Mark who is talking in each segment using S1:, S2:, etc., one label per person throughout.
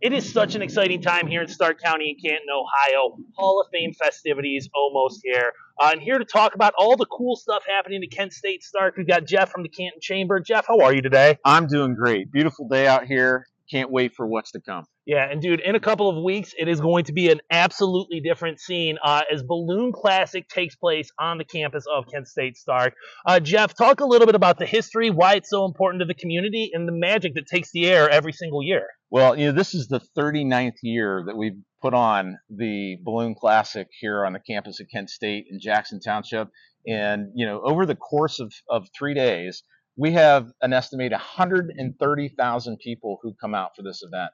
S1: It is such an exciting time here in Stark County in Canton, Ohio. Hall of Fame festivities almost here. And here to talk about all the cool stuff happening at Kent State Stark, we've got Jeff from the Canton Chamber. Jeff, how are you today?
S2: I'm doing great. Beautiful day out here. Can't wait for what's to come.
S1: Yeah, and dude, in a couple of weeks, it is going to be an absolutely different scene as Balloon Classic takes place on the campus of Kent State Stark. Jeff, talk a little bit about the history, why it's so important to the community, and the magic that takes the air every single year.
S2: Well, this is the 39th year that we've put on the Balloon Classic here on the campus of Kent State in Jackson Township. And, over the course of 3 days, we have an estimated 130,000 people who come out for this event.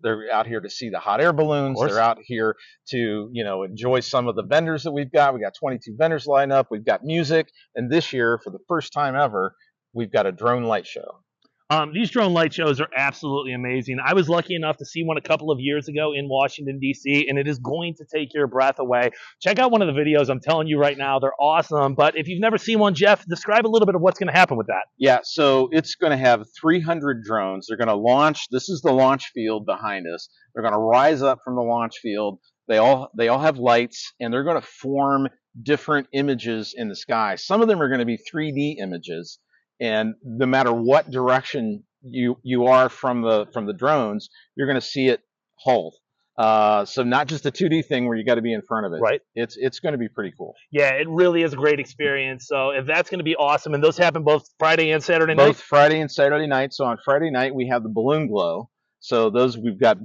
S2: They're out here to see the hot air balloons. They're out here to, enjoy some of the vendors that we've got. We got 22 vendors lined up. We've got music. And this year, for the first time ever, we've got a drone light show.
S1: These drone light shows are absolutely amazing. I was lucky enough to see one a couple of years ago in Washington, D.C., and it is going to take your breath away. Check out one of the videos. I'm telling you right now, they're awesome. But if you've never seen one, Jeff, describe a little bit of what's going to happen with that.
S2: Yeah, so it's going to have 300 drones. They're going to launch. This is the launch field behind us. They're going to rise up from the launch field. They all have lights, and they're going to form different images in the sky. Some of them are going to be 3D images. And no matter what direction you are from the drones, you're going to see it hold. So not just a 2D thing where you got to be in front of it.
S1: Right.
S2: It's going to be pretty cool.
S1: Yeah, it really is a great experience. So if that's going to be awesome, and those happen both Friday and Saturday night.
S2: Both Friday and Saturday night. So on Friday night we have the balloon glow. So those we've got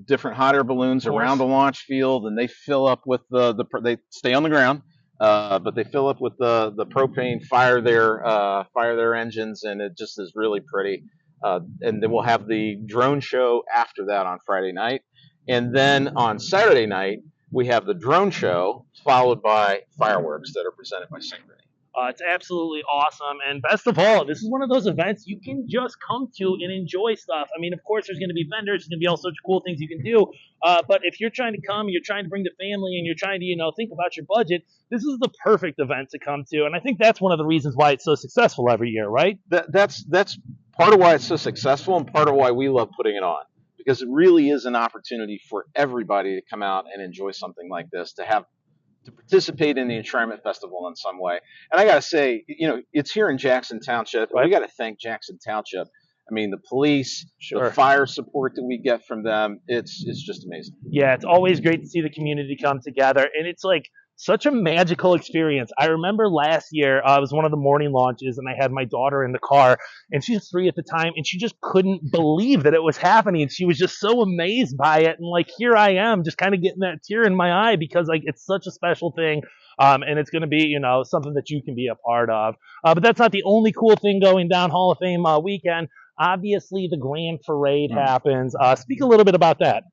S2: different hot air balloons around the launch field, and they fill up with they stay on the ground. But they fill up with the propane, fire their engines, and it just is really pretty. And then we'll have the drone show after that on Friday night. And then on Saturday night, we have the drone show, followed by fireworks that are presented by Synchrony.
S1: It's absolutely awesome. And best of all, this is one of those events you can just come to and enjoy stuff. I mean, of course, there's going to be vendors. There's going to be all sorts of cool things you can do. But if you're trying to come, you're trying to bring the family, and you're trying to, think about your budget, this is the perfect event to come to. And I think that's one of the reasons why it's so successful every year, right?
S2: That's part of why it's so successful, and part of why we love putting it on. Because it really is an opportunity for everybody to come out and enjoy something like this, to participate in the Enshrinement Festival in some way. And I got to say, it's here in Jackson Township. Right. We got to thank Jackson Township. I mean, the police, the fire support that we get from them, it's just amazing.
S1: Yeah, it's always great to see the community come together. And it's like such a magical experience. I remember last year, it was one of the morning launches, and I had my daughter in the car, and she was 3 at the time, and she just couldn't believe that it was happening. She was just so amazed by it. And here I am, just kind of getting that tear in my eye, because it's such a special thing. And it's going to be, something that you can be a part of. But that's not the only cool thing going down Hall of Fame weekend. Obviously, the Grand Parade happens. Speak a little bit about that.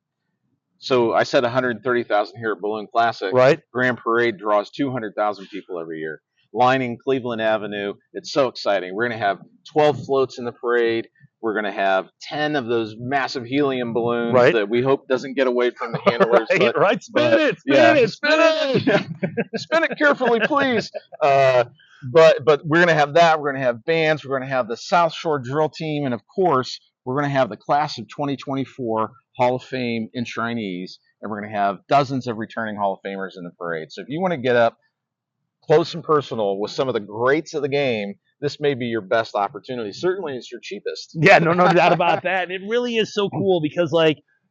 S2: So I said 130,000 here at Balloon Classic.
S1: Right.
S2: Grand Parade draws 200,000 people every year, lining Cleveland Avenue. It's so exciting. We're going to have 12 floats in the parade. We're going to have 10 of those massive helium balloons that we hope doesn't get away from the handlers.
S1: Right. Spin it.
S2: Spin it carefully, please. But we're going to have that. We're going to have bands. We're going to have the South Shore Drill Team. And, of course, we're going to have the class of 2024 Hall of Fame enshrinees. And we're going to have dozens of returning Hall of Famers in the parade. So if you want to get up close and personal with some of the greats of the game, this may be your best opportunity. Certainly it's your cheapest.
S1: Yeah, no doubt about that. And it really is so cool because,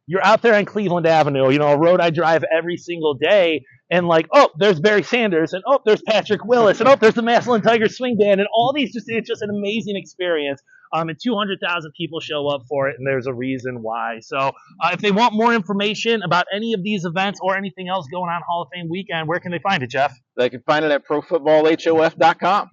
S1: you're out there on Cleveland Avenue, a road I drive every single day, and there's Barry Sanders, and there's Patrick Willis, and there's the Massillon Tigers Swing Band, and all these it's just an amazing experience. And 200,000 people show up for it, and there's a reason why. So if they want more information about any of these events or anything else going on Hall of Fame weekend, where can they find it, Jeff?
S2: They can find it at ProFootballHof.com.